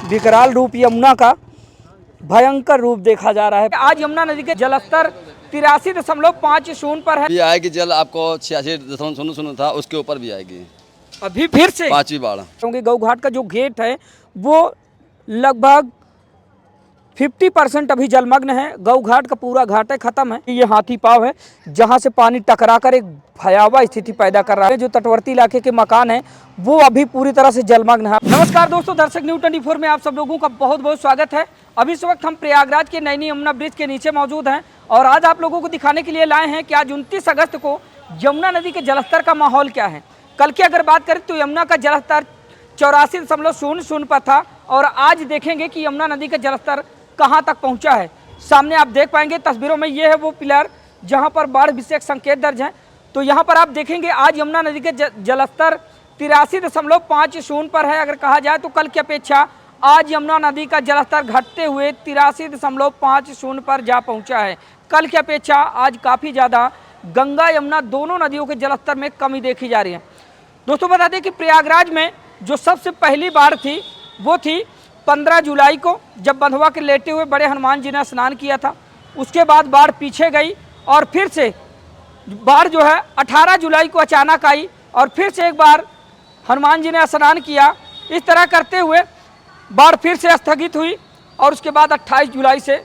विकराल रूप यमुना का भयंकर रूप देखा जा रहा है। आज यमुना नदी के जलस्तर 83.50 पर है। भी आएगी जल आपको 86.00 था, उसके ऊपर भी आएगी अभी फिर से 5वीं बाढ़। क्योंकि गौ घाट का जो गेट है वो लगभग 50% अभी जलमग्न है। गौ घाट का पूरा घाट है खत्म है। ये हाथी पाव है जहां से पानी टकराकर एक भयावह स्थिति पैदा कर रहा है। जो तटवर्ती इलाके के मकान है वो अभी पूरी तरह से जलमग्न है। नमस्कार दोस्तों, दर्शक न्यूज़ 24 में आप सब लोगों का बहुत बहुत स्वागत है। अभी इस वक्त हम प्रयागराज के नैनी यमुना ब्रिज के नीचे मौजूद हैं और आज आप लोगों को दिखाने के लिए लाए हैं कि आज 29 अगस्त को यमुना नदी के जलस्तर का माहौल क्या है। कल की अगर बात करें तो यमुना का जलस्तर 84.00 पर था और आज देखेंगे कि यमुना नदी का जलस्तर कहां तक पहुंचा है। सामने आप देख पाएंगे तस्वीरों में ये है वो पिलर जहां पर बाढ़ विशेष संकेत दर्ज हैं। तो यहां पर आप देखेंगे आज यमुना नदी के जलस्तर 83.50 पर है। अगर कहा जाए तो कल की अपेक्षा आज यमुना नदी का जलस्तर घटते हुए 83.50 पर जा पहुंचा है। कल की अपेक्षा आज काफ़ी ज़्यादा गंगा यमुना दोनों नदियों के जलस्तर में कमी देखी जा रही है। दोस्तों बता दें कि प्रयागराज में जो सबसे पहली बाढ़ थी वो थी 15 जुलाई को, जब बंधुआ के लेटे हुए बड़े हनुमान जी ने स्नान किया था। उसके बाद बाढ़ पीछे गई और फिर से बाढ़ जो है 18 जुलाई को अचानक आई और फिर से एक बार हनुमान जी ने स्नान किया। इस तरह करते हुए बाढ़ फिर से स्थगित हुई और उसके बाद 28 जुलाई से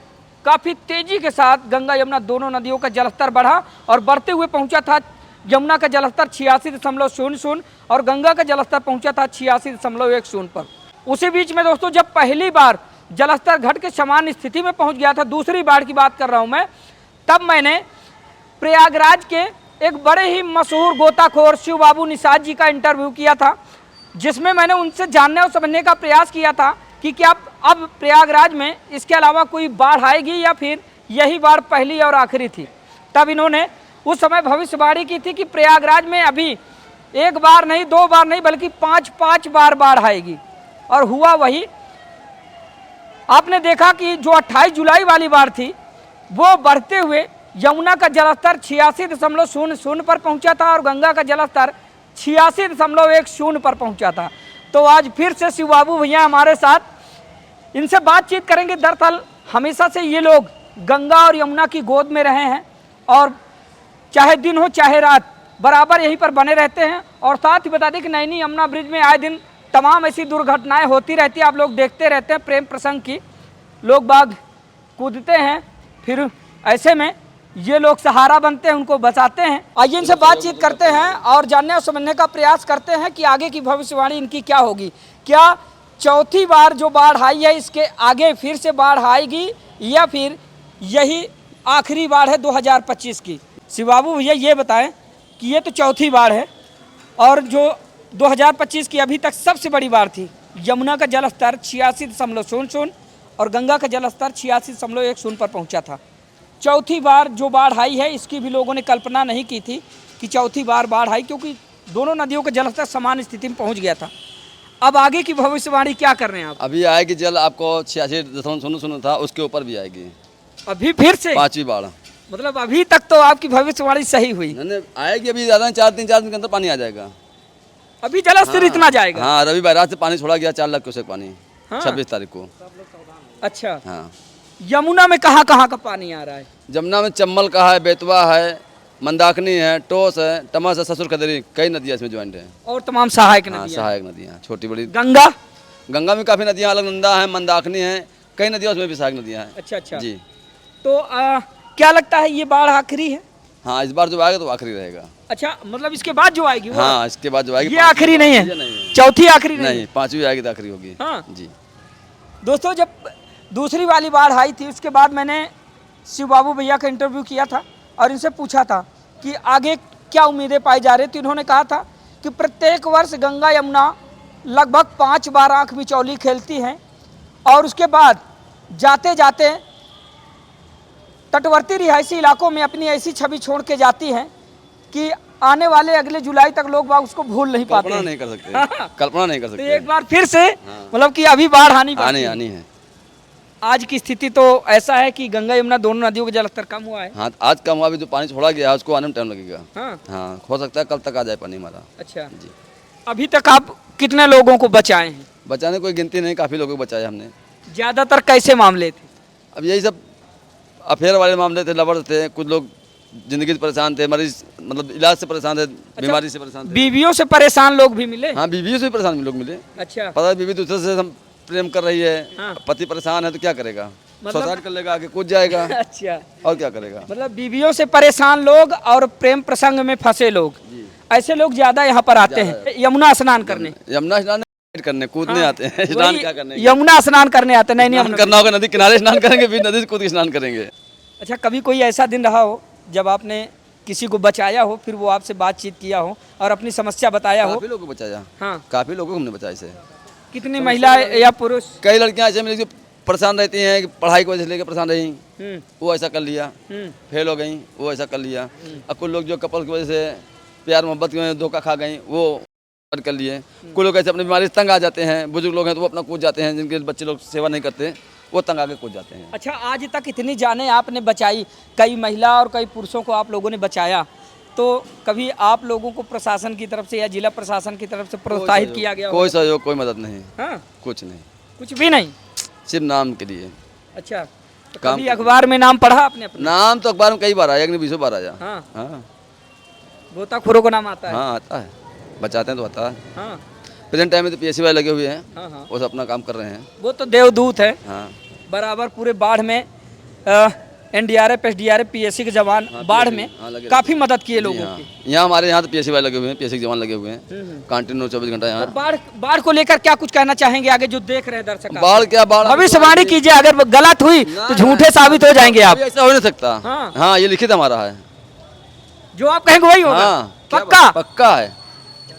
काफ़ी तेज़ी के साथ गंगा यमुना दोनों नदियों का जलस्तर बढ़ा और बढ़ते हुए पहुंचा था यमुना का जलस्तर 86.00 और गंगा का जलस्तर पहुंचा था 86.10 पर। उसी बीच में दोस्तों जब पहली बार जलस्तर घट के समान स्थिति में पहुंच गया था, दूसरी बाढ़ की बात कर रहा हूं मैं, तब मैंने प्रयागराज के एक बड़े ही मशहूर गोताखोर शिव बाबू निषाद जी का इंटरव्यू किया था, जिसमें मैंने उनसे जानने और समझने का प्रयास किया था कि क्या अब प्रयागराज में इसके अलावा कोई बाढ़ आएगी या फिर यही बाढ़ पहली और आखिरी थी। तब इन्होंने उस समय भविष्यवाणी की थी कि प्रयागराज में अभी एक बार नहीं, दो बार नहीं, बल्कि 5 बार बाढ़ आएगी। और हुआ वही। आपने देखा कि जो 28 जुलाई वाली बाढ़ थी वो बढ़ते हुए यमुना का जलस्तर 86.00 पर पहुंचा था और गंगा का जलस्तर 86.10 पर पहुंचा था। तो आज फिर से शिव बाबू भैया हमारे साथ, इनसे बातचीत करेंगे। दरअसल हमेशा से ये लोग गंगा और यमुना की गोद में रहे हैं और चाहे दिन हो चाहे रात बराबर यहीं पर बने रहते हैं। और साथ ही बता दें कि नैनी यमुना ब्रिज में आए दिन तमाम ऐसी दुर्घटनाएं होती रहती है। आप लोग देखते रहते हैं प्रेम प्रसंग की, लोग बाग कूदते हैं, फिर ऐसे में ये लोग सहारा बनते हैं, उनको बचाते हैं। आइए इनसे बातचीत करते हैं और जानने और समझने का प्रयास करते हैं कि आगे की भविष्यवाणी इनकी क्या होगी। क्या चौथी बार जो बाढ़ आई है इसके आगे फिर से बाढ़ आएगी या फिर यही आखिरी बाढ़ है 2025 की। शिव बाबू भैया ये बताएं कि ये तो चौथी बाढ़ है और जो 2025 की अभी तक सबसे बड़ी बाढ़ थी, यमुना का जलस्तर 86.00 और गंगा का जलस्तर 86.10 पर पहुंचा था। चौथी बार जो बाढ़ आई है इसकी भी लोगों ने कल्पना नहीं की थी कि चौथी बार बाढ़ आई, क्योंकि दोनों नदियों का जलस्तर समान स्थिति में पहुंच गया था। अब आगे की भविष्यवाणी क्या कर रहे हैं आप? अभी आएगी जल आपको 86.00 था, उसके ऊपर भी आएगी अभी फिर से 5वीं बाढ़। मतलब अभी तक तो आपकी भविष्यवाणी सही हुई। आएगी अभी ज़्यादा 4 दिन के अंदर पानी आ जाएगा। अभी जलस्तर इतना जाएगा? हाँ, रवि बैराज से पानी छोड़ा गया 4 लाख क्यूसेक पानी। हाँ? 26 तारीख को। अच्छा हाँ। यमुना में कहाँ कहाँ का पानी आ रहा है? जमुना में चम्बल का है, बेतवा है, मंदाकिनी है, टोस है, टमस है, ससुर कदरी, कई नदियाँ इसमें ज्वाइंट है और तमाम सहायक हाँ, नदियाँ। सहायक नदियाँ छोटी बड़ी। गंगा में काफ़ी नदियाँ, अलकनंदा है, मंदाकिनी है, कई नदियाँ उसमें भी सहायक नदियाँ हैं। अच्छा जी। तो क्या लगता है ये बाढ़ आखिरी है? हाँ, इस बार जो आएगा तो आखिरी रहेगा। अच्छा, मतलब इसके बाद जो आएगी वो? हाँ, इसके बाद जो आएगी ये आखिरी नहीं है, चौथी आखिरी नहीं, 5वीं आएगी तो आखिरी होगी। हाँ जी। दोस्तों जब दूसरी वाली बाढ़ आई थी उसके बाद मैंने शिव बाबू भैया का इंटरव्यू किया था और इनसे पूछा था कि आगे क्या उम्मीदें पाई जा रही थी। इन्होंने कहा था कि प्रत्येक वर्ष गंगा यमुना लगभग 5 बार आँख मिचौली खेलती हैं और उसके बाद जाते जाते तटवर्ती रिहायशी इलाकों में अपनी ऐसी छवि छोड़ के जाती हैं कि आने वाले अगले जुलाई तक लोग बाग उसको भूल नहीं पाते। कल्पना नहीं कर सकते। कल्पना नहीं कर सकते। तो एक बार फिर से मतलब कि अभी बाढ़ आनी है। आज की स्थिति तो ऐसा है कि गंगा यमुना दोनों नदियों का जलस्तर कम हुआ है। हाँ, आज कम हुआ, अभी जो पानी छोड़ा गया है उसको आने में टाइम लगेगा। हाँ, हो सकता है कल तक आ जाए पानी हमारा। अच्छा जी। अभी तक आप कितने लोगों को बचाए हैं? बचाने कोई गिनती नहीं, काफ़ी लोगों को बचाया हमने। ज़्यादातर कैसे मामले थे? अब यही सब अफेयर वाले मामले थे, लवर थे, कुछ लोग ज़िंदगी से परेशान थे, मरीज मतलब इलाज से परेशान थे, बीमारी से परेशान थे। बीवियों से परेशान लोग भी मिले? हाँ, बीवियों से भी परेशान लोग मिले। अच्छा। पता है बीवी दूसरे से हम प्रेम कर रही है, हाँ। पति परेशान है तो क्या करेगा, मतलब- सुसाइड कर लेगा, आगे कूद जाएगा अच्छा, और क्या करेगा। मतलब बीवियों से परेशान लोग और प्रेम प्रसंग में फंसे लोग, ऐसे लोग ज्यादा यहाँ पर आते हैं यमुना स्नान करने। यमुना स्नान करने कूदने आते हैं, स्नान क्या करने। यमुना स्नान करने आते हैं, नहीं स्नान करना होगा नदी किनारे स्नान करेंगे, फिर नदी से कूद के स्नान करेंगे। अच्छा, कभी कोई ऐसा दिन रहा हो जब आपने किसी को बचाया हो, फिर वो आपसे बातचीत किया हो और अपनी समस्या बताया हो? काफ़ी लोगों को बचाया, हाँ। काफ़ी लोगों को हमने बचाया इसे। कितनी महिला या पुरुष? कई लड़कियां ऐसे मिली जो परेशान रहती हैं कि पढ़ाई की वजह से लेकर परेशान रही, वो ऐसा कर लिया, फेल हो गई, वो ऐसा कर लिया। अब कुछ लोग जो कपल की वजह से प्यार मोहब्बत में धोखा खा गई, वो कर लिए। कुछ लोग ऐसे अपनी बीमारी से तंग आ जाते हैं, बुजुर्ग लोग हैं तो वो अपना कूद जाते हैं, जिनके बच्चे लोग सेवा नहीं करते वो तंग आके कूद जाते हैं। अच्छा, आज तक इतनी जानें आपने बचाई, कई महिला और कई पुरुषों को आप लोगों ने बचाया, तो कभी आप लोगों को प्रशासन की तरफ से या जिला प्रशासन की तरफ से प्रोत्साहित किया गया? कोई सहयोग, कोई मदद नहीं। हाँ, कुछ नहीं, कुछ भी नहीं, सिर्फ नाम के लिए। अच्छा, तो कभी अखबार में नाम पढ़ा आपने अपना? नाम तो अखबार में कई बार आया, 20 बार आया। हाँ, हाँ, गोताखोरों का नाम आता है? हाँ आता है, बचाते हैं तो आता है। हाँ प्रेजेंट टाइम में तो पीएससी वाले लगे हुए हैं, हाँ हाँ, वो सब अपना काम कर रहे हैं। वो तो देवदूत है। हाँ, बराबर पूरे बाढ़ में एनडीआरएफ, एसडीआरएफ, पीएससी के जवान बाढ़ में काफी मदद किए लोगों की। यहाँ हमारे यहाँ तो पीएससी वाले लगे हुए हैं, पीएससी के जवान लगे हुए हैं, कंटिन्यू 24 घंटा यहाँ। तो बाढ़ को लेकर क्या कुछ कहना चाहेंगे आगे जो देख रहे हैं दर्शक? बाढ़ क्या, बाढ़ भविष्यवाणी कीजिए, अगर गलत हुई तो झूठे साबित हो जाएंगे आप। ऐसा हो नहीं सकता। हाँ। हाँ, ये लिखित हमारा है, जो आप कहेंगे वही होगा। हाँ, पक्का? पक्का है।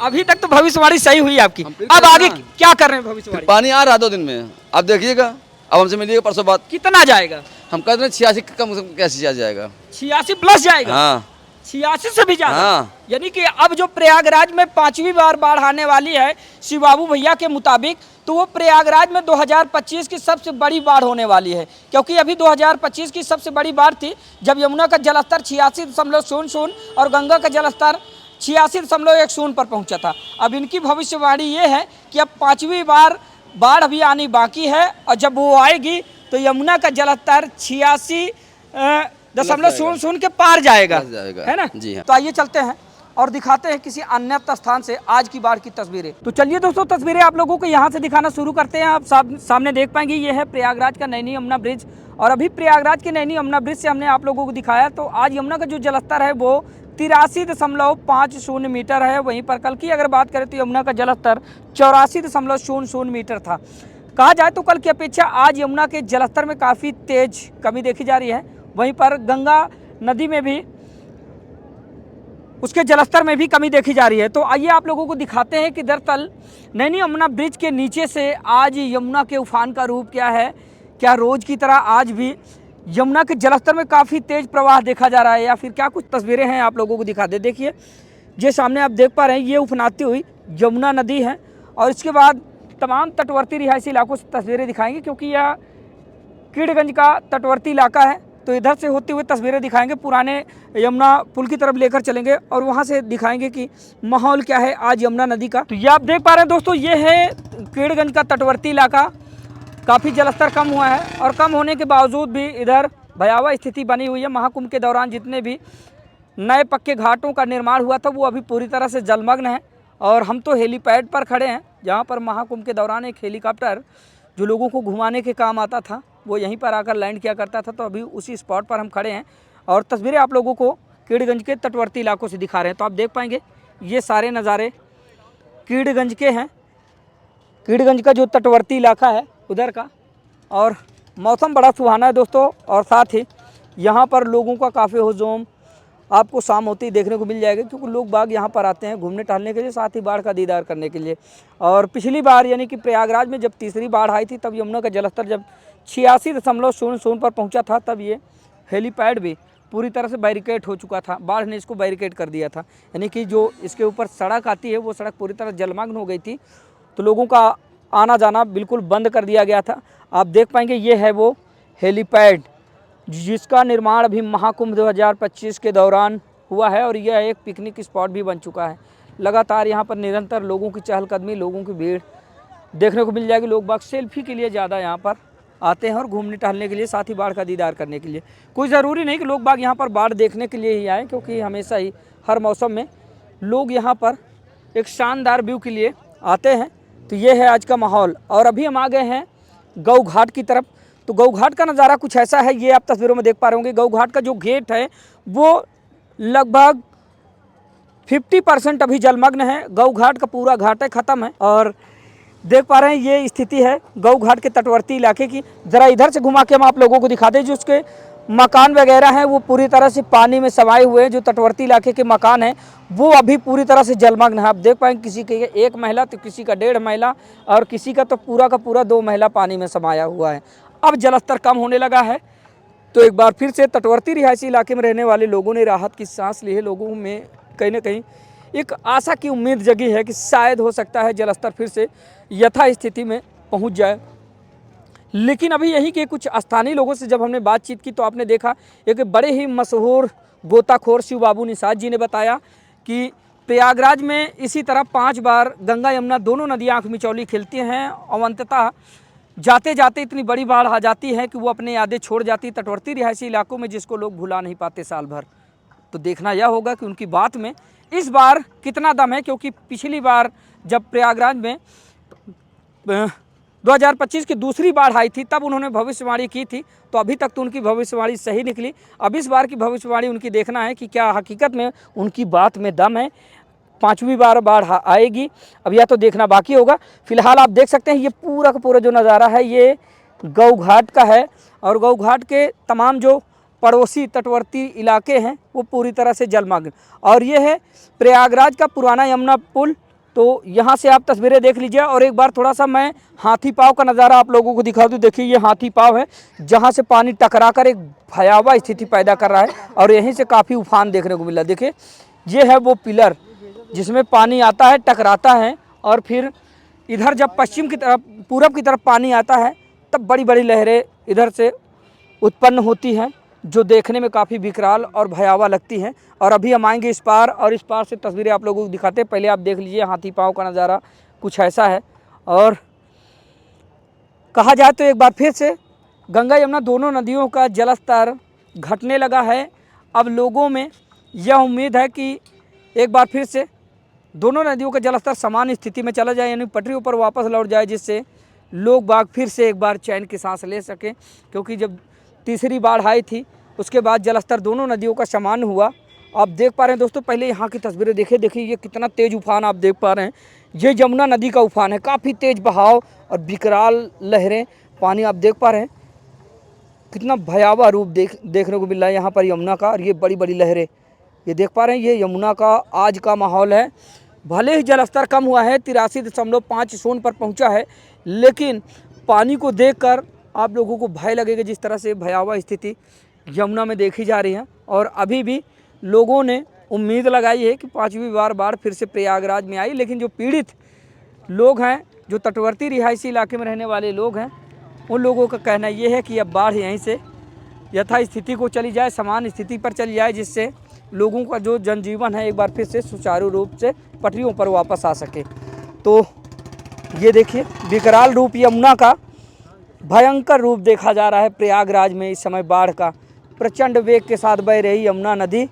अभी तक तो भविष्यवाणी सही हुई आपकी, अब आगे क्या कर रहे हैं भविष्यवाणी? पानी आ रहा 2 दिन में, अब देखिएगा, अब हमसे मिलिएगा परसों बात। कितना जाएगा? हम कहते हैं 86 कम से कम कैसे आ जाएगा। 86 प्लस जाएगा? हाँ, 86 से भी ज्यादा? हाँ। यानी कि अब जो प्रयागराज में 5वीं बार बाढ़ आने वाली है शिवबाबू भैया के मुताबिक, तो वो प्रयागराज में 2025 की सबसे बड़ी बाढ़ होने वाली है। क्योंकि अभी 2025 की सबसे बड़ी बाढ़ थी जब यमुना का जलस्तर 86.00 और गंगा का जलस्तर 86.10 पर पहुंचा था। अब इनकी भविष्यवाणी ये है कि अब 5वीं बार बाढ़ अभी आनी बाकी है और जब वो आएगी तो यमुना का जलस्तर 86.00 के पार जाएगा, है ना जी हाँ। तो आइए चलते हैं और दिखाते हैं किसी अन्य स्थान से आज की बाढ़ की तस्वीरें। तो चलिए दोस्तों, तस्वीरें आप लोगों को यहाँ से दिखाना शुरू करते हैं। आप सामने देख पाएंगे ये है प्रयागराज का नैनी यमुना ब्रिज, और अभी प्रयागराज के नैनी यमुना ब्रिज से हमने आप लोगों को दिखाया तो आज यमुना का जो जलस्तर है वो 83.50 मीटर है। वहीं पर कल की अगर बात करें तो यमुना का जलस्तर 84.00 मीटर था। कहा जाए तो कल की अपेक्षा आज यमुना के जलस्तर में काफ़ी तेज कमी देखी जा रही है। वहीं पर गंगा नदी में भी उसके जलस्तर में भी कमी देखी जा रही है। तो आइए आप लोगों को दिखाते हैं कि दरअसल नैनी यमुना ब्रिज के नीचे से आज यमुना के उफान का रूप क्या है। क्या रोज़ की तरह आज भी यमुना के जलस्तर में काफ़ी तेज प्रवाह देखा जा रहा है या फिर क्या कुछ तस्वीरें हैं आप लोगों को दिखा दे। देखिए ये सामने आप देख पा रहे हैं, ये उफनाती हुई यमुना नदी है और इसके बाद तमाम तटवर्ती रिहायशी इलाकों से तस्वीरें दिखाएंगे क्योंकि यह कीड़गंज का तटवर्ती इलाका है। तो इधर से होते हुए तस्वीरें दिखाएंगे, पुराने यमुना पुल की तरफ लेकर चलेंगे और वहाँ से दिखाएंगे कि माहौल क्या है आज यमुना नदी का। तो ये आप देख पा रहे हैं दोस्तों, ये है कीड़गंज का तटवर्ती इलाका। काफ़ी जलस्तर कम हुआ है और कम होने के बावजूद भी इधर भयावह स्थिति बनी हुई है। महाकुंभ के दौरान जितने भी नए पक्के घाटों का निर्माण हुआ था वो अभी पूरी तरह से जलमग्न है। और हम तो हेलीपैड पर खड़े हैं जहाँ पर महाकुंभ के दौरान एक हेलीकॉप्टर जो लोगों को घुमाने के काम आता था वो यहीं पर आकर लैंड किया करता था। तो अभी उसी स्पॉट पर हम खड़े हैं और तस्वीरें आप लोगों को कीड़गंज के तटवर्ती इलाकों से दिखा रहे हैं। तो आप देख पाएंगे ये सारे नज़ारे कीड़गंज के हैं, कीड़गंज का जो तटवर्ती इलाका है उधर का। और मौसम बड़ा सुहाना है दोस्तों, और साथ ही यहाँ पर लोगों का काफ़ी हुजूम आपको शाम होती ही देखने को मिल जाएगा क्योंकि लोग बाग यहाँ पर आते हैं घूमने टहलने के लिए, साथ ही बाढ़ का दीदार करने के लिए। और पिछली बार यानी कि प्रयागराज में जब तीसरी बाढ़ आई थी तब यमुना का जलस्तर जब 86.00 पर पहुँचा था तब ये हेलीपैड भी पूरी तरह से बैरिकेड हो चुका था। बाढ़ ने इसको बैरिकेड कर दिया था, यानी कि जो इसके ऊपर सड़क आती है वो सड़क पूरी तरह जलमग्न हो गई थी। तो लोगों का आना जाना बिल्कुल बंद कर दिया गया था। आप देख पाएंगे ये है वो हेलीपैड जिसका निर्माण अभी महाकुंभ 2025 के दौरान हुआ है और यह एक पिकनिक स्पॉट भी बन चुका है। लगातार यहाँ पर निरंतर लोगों की चहलकदमी, लोगों की भीड़ देखने को मिल जाएगी। लोग बाग सेल्फी के लिए ज़्यादा यहाँ पर आते हैं और घूमने टहलने के लिए, साथ ही बाढ़ का दीदार करने के लिए। कोई ज़रूरी नहीं कि लोग बाग यहाँ पर बाढ़ देखने के लिए ही आए, क्योंकि हमेशा ही हर मौसम में लोग यहाँ पर एक शानदार व्यू के लिए आते हैं। तो ये है आज का माहौल। और अभी हम आ गए हैं गऊ घाट की तरफ। तो गऊ घाट का नज़ारा कुछ ऐसा है, ये आप तस्वीरों में देख पा रहे होंगे। गऊ घाट का जो गेट है वो लगभग 50% अभी जलमग्न है। गऊ घाट का पूरा घाट है ख़त्म है। और देख पा रहे हैं ये स्थिति है गऊ घाट के तटवर्ती इलाके की। ज़रा इधर से घुमा के हम आप लोगों को दिखा दें, जो उसके मकान वगैरह हैं वो पूरी तरह से पानी में समाये हुए हैं। जो तटवर्ती इलाके के मकान हैं वो अभी पूरी तरह से जलमग्न है। आप देख पाएंगे किसी के 1 महिला तो किसी का 1.5 महिला और किसी का तो पूरा का पूरा 2 महिला पानी में समाया हुआ है। अब जलस्तर कम होने लगा है, तो एक बार फिर से तटवर्ती रिहायशी इलाके में रहने वाले लोगों ने राहत की सांस ली है। लोगों में कहीं ना कहीं एक आशा की उम्मीद जगी है कि शायद हो सकता है जलस्तर फिर से यथा स्थिति में पहुंच जाए। लेकिन अभी यही के कुछ स्थानीय लोगों से जब हमने बातचीत की तो आपने देखा एक बड़े ही मशहूर गोताखोर शिव बाबू निषाद जी ने बताया कि प्रयागराज में इसी तरह 5 बार गंगा यमुना दोनों नदियाँ आँख मिचौली खेलती हैं और अंततः जाते जाते इतनी बड़ी बाढ़ आ जाती है कि वो अपने यादें छोड़ जाती तटवर्ती रिहायशी इलाकों में, जिसको लोग भुला नहीं पाते साल भर। तो देखना यह होगा कि उनकी बात में इस बार कितना दम है, क्योंकि पिछली बार जब प्रयागराज में 2025 की दूसरी बाढ़ आई थी तब उन्होंने भविष्यवाणी की थी, तो अभी तक तो उनकी भविष्यवाणी सही निकली। अब इस बार की भविष्यवाणी उनकी देखना है कि क्या हकीकत में उनकी बात में दम है। 5वीं बार बाढ़ आएगी, अब यह तो देखना बाकी होगा। फिलहाल आप देख सकते हैं ये पूरा का पूरा जो नज़ारा है ये गऊ घाट का है। और गऊ घाट के तमाम जो पड़ोसी तटवर्ती इलाके हैं वो पूरी तरह से जलमग्न। और ये है प्रयागराज का पुराना यमुना पुल। तो यहाँ से आप तस्वीरें देख लीजिए। और एक बार थोड़ा सा मैं हाथी पाँव का नज़ारा आप लोगों को दिखा दूँ। देखिए ये हाथी पाँव है जहाँ से पानी टकरा कर एक भयावह स्थिति पैदा कर रहा है और यहीं से काफ़ी उफान देखने को मिल रहा है। देखिए ये है वो पिलर जिसमें पानी आता है, टकराता है और फिर इधर जब पश्चिम की तरफ पूरब की तरफ पानी आता है तब बड़ी बड़ी लहरें इधर से उत्पन्न होती हैं, जो देखने में काफ़ी विकराल और भयावह लगती हैं। और अभी हम आएंगे इस पार और इस पार से तस्वीरें आप लोगों को दिखाते हैं। पहले आप देख लीजिए हाथी पाँव का नज़ारा कुछ ऐसा है। और कहा जाए तो एक बार फिर से गंगा यमुना दोनों नदियों का जलस्तर घटने लगा है। अब लोगों में यह उम्मीद है कि एक बार फिर से दोनों नदियों का जलस्तर समान स्थिति में चला जाए, यानी पटरियों पर वापस लौट जाए, जिससे लोग बाग फिर से एक बार चैन की सांस ले सकें। क्योंकि जब तीसरी बाढ़ आई थी उसके बाद जलस्तर दोनों नदियों का समान हुआ। आप देख पा रहे हैं दोस्तों, पहले यहाँ की तस्वीरें देखिए ये कितना तेज़ उफान आप देख पा रहे हैं। ये यमुना नदी का उफान है, काफ़ी तेज़ बहाव और विकराल लहरें पानी आप देख पा रहे हैं। कितना भयावह रूप देखने को मिल रहा है यहाँ पर यमुना का। और ये बड़ी बड़ी लहरें ये देख पा रहे हैं, ये यमुना का आज का माहौल है। भले ही जलस्तर कम हुआ है 83.5 पर पहुँचा है, लेकिन पानी को देखकर आप लोगों को भय लगेगा जिस तरह से भयावह स्थिति यमुना में देखी जा रही है। और अभी भी लोगों ने उम्मीद लगाई है कि 5वीं बार बाढ़ फिर से प्रयागराज में आई। लेकिन जो पीड़ित लोग हैं, जो तटवर्ती रिहायशी इलाके में रहने वाले लोग हैं, उन लोगों का कहना ये है कि अब बाढ़ यहीं से यथा स्थिति को चली जाए, समान स्थिति पर चली जाए, जिससे लोगों का जो जनजीवन है एक बार फिर से सुचारू रूप से पटरियों पर वापस आ सके। तो ये देखिए विकराल रूप यमुना का भयंकर रूप देखा जा रहा है प्रयागराज में इस समय बाढ़ का। प्रचंड वेग के साथ बह रही यमुना नदी।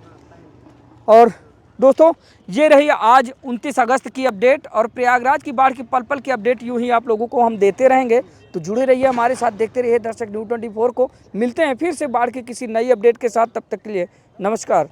और दोस्तों ये रही आज 29 अगस्त की अपडेट और प्रयागराज की बाढ़ की पल पल की अपडेट यूं ही आप लोगों को हम देते रहेंगे। तो जुड़े रहिए हमारे साथ, देखते रहिए दर्शक न्यूज़ 24 को। मिलते हैं फिर से बाढ़ की किसी नई अपडेट के साथ, तब तक के लिए नमस्कार।